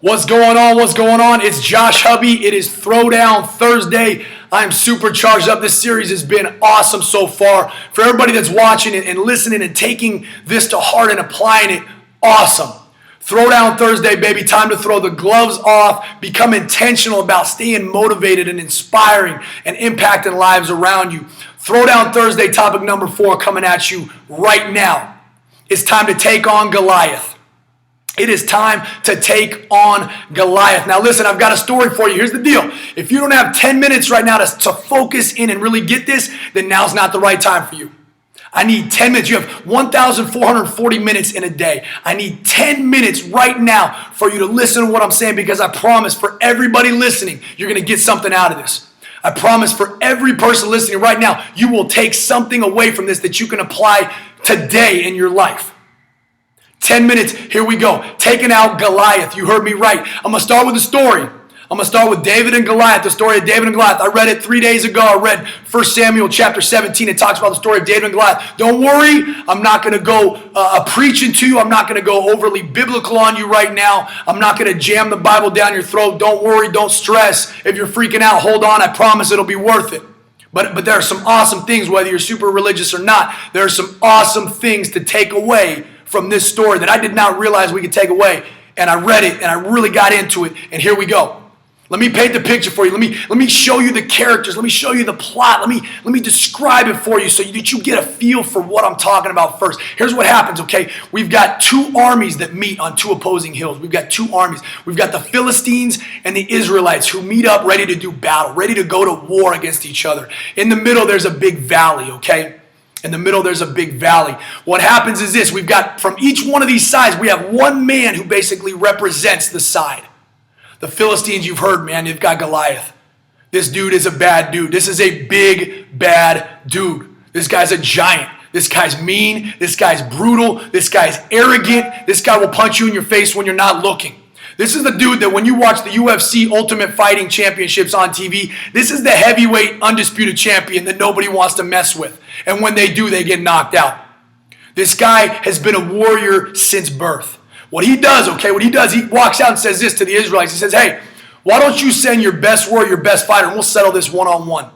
What's going on? What's going on? It's Josh Hubby. It is Throwdown Thursday. I'm super charged up. This series has been awesome so far. For everybody that's watching and listening and taking this to heart and applying it, awesome. Throwdown Thursday, baby. Time to throw the gloves off. Become intentional about staying motivated and inspiring and impacting lives around you. Throwdown Thursday, topic number 4 coming at you right now. It's time to take on Goliath. It is time to take on Goliath. Now listen, I've got a story for you. Here's the deal. If you don't have 10 minutes right now to focus in and really get this, then now's not the right time for you. I need 10 minutes. You have 1,440 minutes in a day. I need 10 minutes right now for you to listen to what I'm saying, because I promise for everybody listening, you're going to get something out of this. I promise for every person listening right now, you will take something away from this that you can apply today in your life. 10 minutes, here we go. Taking out Goliath. You heard me right. I'm going to start with a story. I'm going to start with David and Goliath, the story of David and Goliath. I read it 3 days ago. I read 1 Samuel chapter 17. It talks about the story of David and Goliath. Don't worry. I'm not going to go preaching to you. I'm not going to go overly biblical on you right now. I'm not going to jam the Bible down your throat. Don't worry. Don't stress. If you're freaking out, hold on. I promise it'll be worth it. But there are some awesome things, whether you're super religious or not. There are some awesome things to take away from this story that I did not realize we could take away. And I read it and I really got into it. And here we go. Let me paint the picture for you. Let me show you the characters. Let me show you the plot. Let me describe it for you so that you get a feel for what I'm talking about first. Here's what happens, okay? We've got two armies that meet on two opposing hills. We've got two armies. We've got the Philistines and the Israelites who meet up ready to do battle, ready to go to war against each other. In the middle, there's a big valley, okay? In the middle, there's a big valley. What happens is this. We've got, from each one of these sides, we have one man who basically represents the side. The Philistines, you've heard, man, they've got Goliath. This dude is a bad dude. This is a big, bad dude. This guy's a giant. This guy's mean. This guy's brutal. This guy's arrogant. This guy will punch you in your face when you're not looking. This is the dude that when you watch the UFC Ultimate Fighting Championships on TV, this is the heavyweight undisputed champion that nobody wants to mess with. And when they do, they get knocked out. This guy has been a warrior since birth. What he does, he walks out and says this to the Israelites. He says, hey, why don't you send your best warrior, your best fighter, and we'll settle this one-on-one.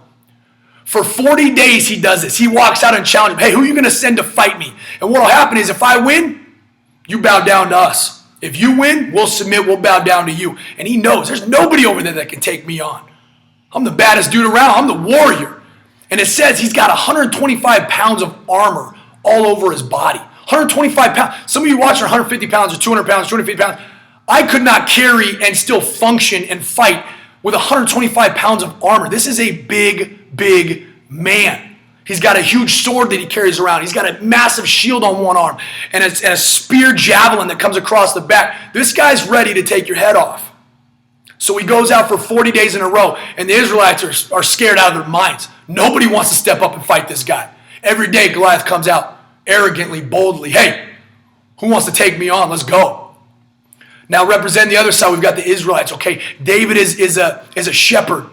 For 40 days he does this. He walks out and challenges him. Hey, who are you going to send to fight me? And what will happen is if I win, you bow down to us. If you win, we'll submit, we'll bow down to you. And he knows there's nobody over there that can take me on. I'm the baddest dude around. I'm the warrior. And it says he's got 125 pounds of armor all over his body. 125 pounds. Some of you watching are 150 pounds or 200 pounds, 250 pounds. I could not carry and still function and fight with 125 pounds of armor. This is a big, big man. He's got a huge sword that he carries around. He's got a massive shield on one arm and a spear javelin that comes across the back. This guy's ready to take your head off. So he goes out for 40 days in a row, and the Israelites are scared out of their minds. Nobody wants to step up and fight this guy. Every day Goliath comes out arrogantly, boldly. Hey, who wants to take me on? Let's go. Now representing the other side, we've got the Israelites. Okay, David is a shepherd.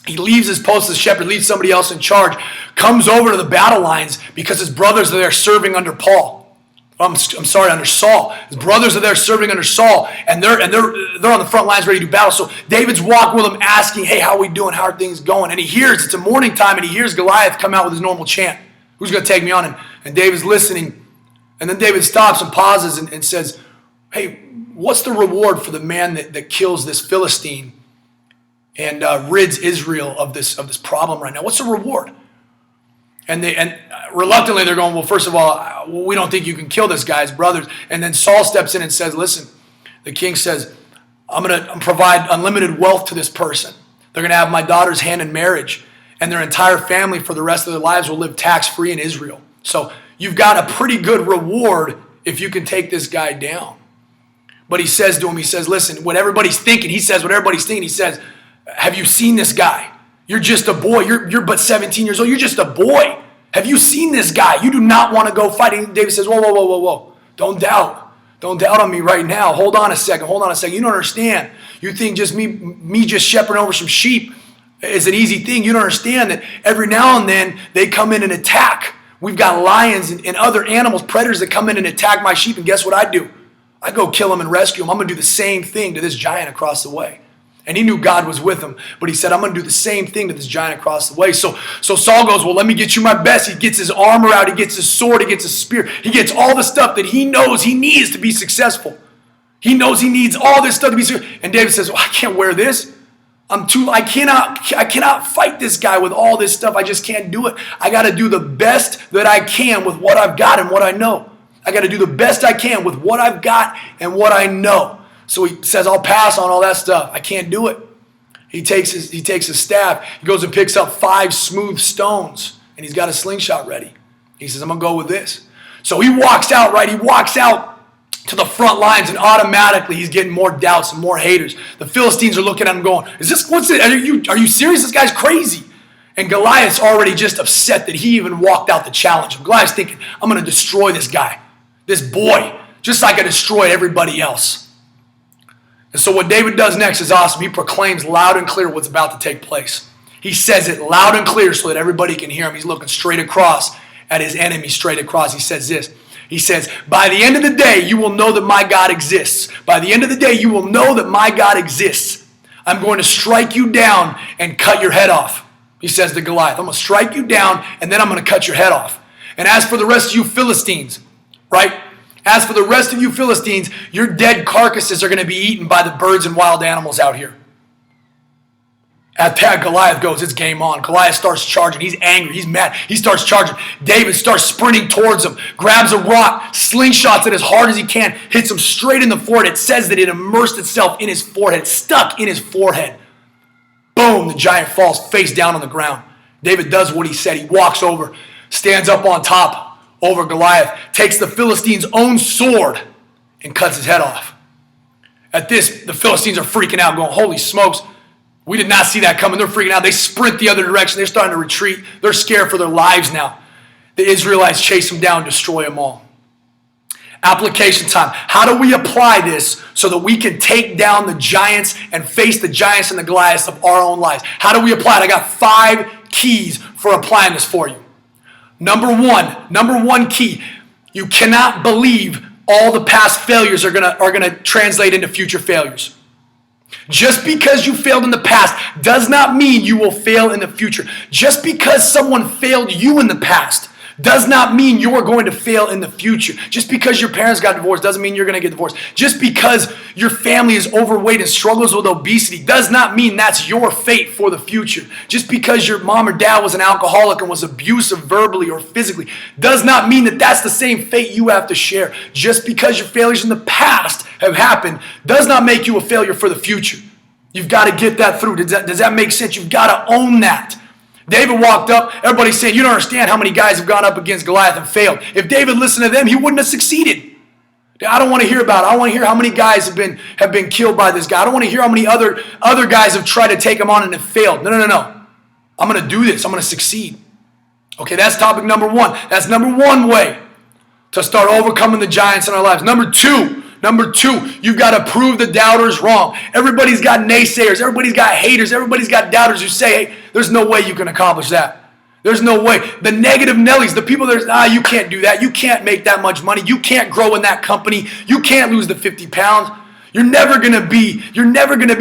He leaves his post as shepherd, leaves somebody else in charge, comes over to the battle lines because his brothers are there serving under under Saul. His brothers are there serving under Saul, and they're on the front lines ready to do battle. So David's walking with them, asking, hey, how are we doing? How are things going? And he hears, it's a morning time, and he hears Goliath come out with his normal chant. Who's going to take me on? And David's listening. And then David stops and pauses and says, hey, what's the reward for the man that kills this Philistine and rids Israel of this problem right now? What's the reward? And reluctantly they're going, well, first of all, we don't think you can kill this guy's brothers. And then Saul steps in and says, listen, the king says, I'm going to provide unlimited wealth to this person. They're going to have my daughter's hand in marriage, and their entire family for the rest of their lives will live tax-free in Israel. So you've got a pretty good reward if you can take this guy down. But he says to him, he says, listen, what everybody's thinking, he says, have you seen this guy? You're just a boy. You're but 17 years old. You're just a boy. Have you seen this guy? You do not want to go fighting. David says, whoa. Don't doubt. Don't doubt on me right now. Hold on a second. You don't understand. You think just me just shepherding over some sheep is an easy thing. You don't understand that every now and then they come in and attack. We've got lions and other animals, predators that come in and attack my sheep. And guess what I do? I go kill him and rescue him. I'm going to do the same thing to this giant across the way. And he knew God was with him, but he said, I'm going to do the same thing to this giant across the way. So Saul goes, well, let me get you my best. He gets his armor out. He gets his sword. He gets his spear. He gets all the stuff that he knows he needs to be successful. He knows he needs all this stuff to be successful. And David says, well, I can't wear this. I cannot fight this guy with all this stuff. I just can't do it. I got to do the best that I can with what I've got and what I know. I got to do the best I can with what I've got and what I know. So he says, I'll pass on all that stuff. I can't do it. He takes his staff. He goes and picks up 5 smooth stones, and he's got a slingshot ready. He says, I'm going to go with this. So he walks out, right? He walks out to the front lines, and automatically he's getting more doubts and more haters. The Philistines are looking at him going, are you serious? This guy's crazy. And Goliath's already just upset that he even walked out the challenge. Goliath's thinking, I'm going to destroy this guy, this boy, just like I destroyed everybody else. And so what David does next is awesome. He proclaims loud and clear what's about to take place. He says it loud and clear so that everybody can hear him. He's looking straight across at his enemy, straight across. He says this. He says, by the end of the day, you will know that my God exists. By the end of the day, you will know that my God exists. I'm going to strike you down and cut your head off. He says to Goliath, I'm going to strike you down and then I'm going to cut your head off. And as for the rest of you Philistines, right? As for the rest of you Philistines, your dead carcasses are going to be eaten by the birds and wild animals out here. At that, Goliath goes, it's game on. Goliath starts charging. He's angry. He's mad. He starts charging. David starts sprinting towards him, grabs a rock, slingshots it as hard as he can, hits him straight in the forehead. It says that it immersed itself in his forehead, stuck in his forehead. Boom, the giant falls face down on the ground. David does what he said. He walks over, stands up on top over Goliath, takes the Philistine's own sword and cuts his head off. At this, the Philistines are freaking out, going, holy smokes, we did not see that coming. They're freaking out. They sprint the other direction. They're starting to retreat. They're scared for their lives now. The Israelites chase them down, destroy them all. Application time. How do we apply this so that we can take down the giants and face the giants and the Goliaths of our own lives? How do we apply it? I got 5 keys for applying this for you. Number one key, you cannot believe all the past failures are gonna translate into future failures. Just because you failed in the past does not mean you will fail in the future. Just because someone failed you in the past does not mean you're going to fail in the future. Just because your parents got divorced doesn't mean you're going to get divorced. Just because your family is overweight and struggles with obesity does not mean that's your fate for the future. Just because your mom or dad was an alcoholic and was abusive verbally or physically does not mean that that's the same fate you have to share. Just because your failures in the past have happened does not make you a failure for the future. You've got to get that through. Does that make sense? You've got to own that. David walked up, everybody's saying, you don't understand how many guys have gone up against Goliath and failed. If David listened to them, he wouldn't have succeeded. I don't want to hear about it. I want to hear how many guys have been killed by this guy. I don't want to hear how many other guys have tried to take him on and have failed. No. I'm going to do this. I'm going to succeed. Okay, that's topic number 1. That's number 1 way to start overcoming the giants in our lives. Number two, you've got to prove the doubters wrong. Everybody's got naysayers. Everybody's got haters. Everybody's got doubters who say, hey, there's no way you can accomplish that. There's no way. The negative Nellies, the people that are, you can't do that. You can't make that much money. You can't grow in that company. You can't lose the 50 pounds. You're never going to be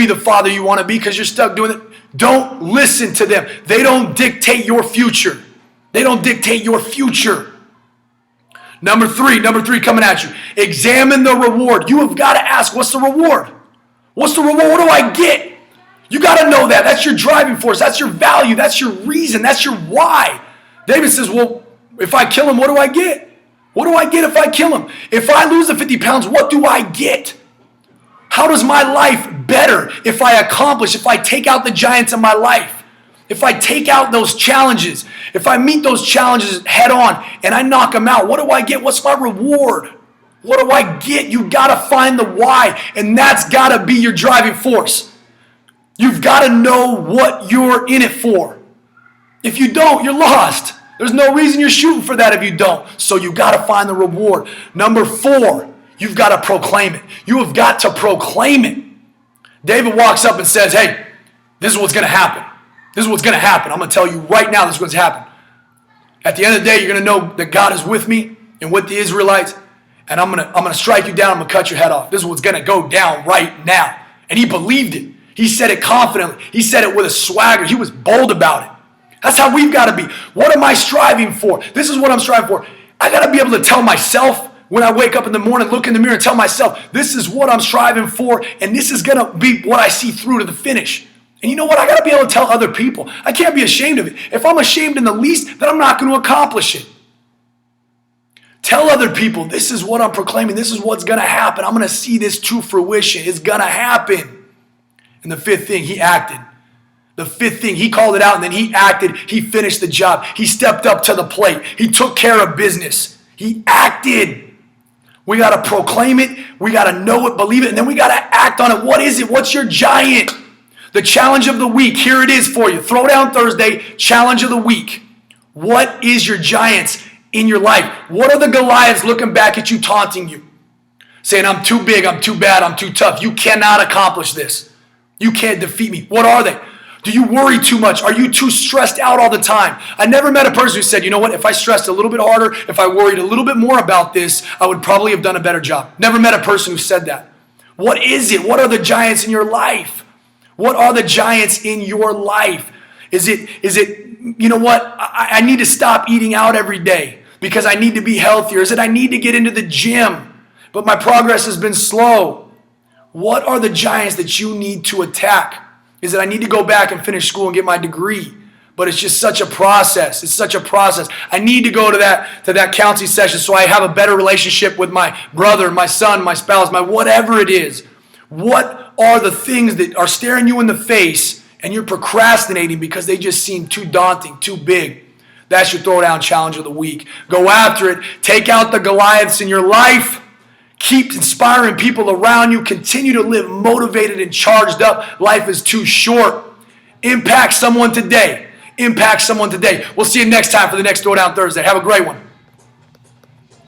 the father you want to be because you're stuck doing it. Don't listen to them. They don't dictate your future. They don't dictate your future. Number three coming at you. Examine the reward. You have got to ask, what's the reward? What's the reward? What do I get? You got to know that. That's your driving force. That's your value. That's your reason. That's your why. David says, well, if I kill him, what do I get? What do I get if I kill him? If I lose the 50 pounds, what do I get? How does my life better if I take out the giants in my life? If I take out those challenges, if I meet those challenges head on and I knock them out, what do I get? What's my reward? What do I get? You got to find the why, and that's got to be your driving force. You've got to know what you're in it for. If you don't, you're lost. There's no reason you're shooting for that if you don't. So you got to find the reward. Number 4, you've got to proclaim it. You have got to proclaim it. David walks up and says, hey, this is what's going to happen. This is what's going to happen. I'm going to tell you right now this is what's happening. At the end of the day, you're going to know that God is with me and with the Israelites. and I'm gonna strike you down. I'm gonna cut your head off. This is what's gonna go down right now. And he believed it. He said it confidently. He said it with a swagger. He was bold about it. That's how we've got to be. What am I striving for? This is what I'm striving for. I got to be able to tell myself when I wake up in the morning, look in the mirror and tell myself, this is what I'm striving for, and this is going to be what I see through to the finish. And you know what? I got to be able to tell other people. I can't be ashamed of it. If I'm ashamed in the least, then I'm not going to accomplish it. Tell other people, this is what I'm proclaiming. This is what's going to happen. I'm going to see this to fruition. It's going to happen. And the fifth thing, he acted. The fifth thing, he called it out and then he acted. He finished the job. He stepped up to the plate. He took care of business. He acted. We got to proclaim it. We got to know it, believe it, and then we got to act on it. What is it? What's your giant? The challenge of the week. Here it is for you. Throwdown Thursday, challenge of the week. What is your giants in your life? What are the Goliaths looking back at you, taunting you? Saying, I'm too big, I'm too bad, I'm too tough. You cannot accomplish this. You can't defeat me. What are they? Do you worry too much? Are you too stressed out all the time? I never met a person who said, you know what, if I stressed a little bit harder, if I worried a little bit more about this, I would probably have done a better job. Never met a person who said that. What is it? What are the giants in your life? What are the giants in your life? Is it, you know what, I need to stop eating out every day because I need to be healthier? Is it I need to get into the gym, but my progress has been slow? What are the giants that you need to attack? Is it I need to go back and finish school and get my degree? But it's just such a process. It's such a process. I need to go to that counseling session so I have a better relationship with my brother, my son, my spouse, my whatever it is. What are the things that are staring you in the face and you're procrastinating because they just seem too daunting, too big? That's your Throwdown Challenge of the week. Go after it. Take out the Goliaths in your life. Keep inspiring people around you. Continue to live motivated and charged up. Life is too short. Impact someone today. Impact someone today. We'll see you next time for the next Throwdown Thursday. Have a great one.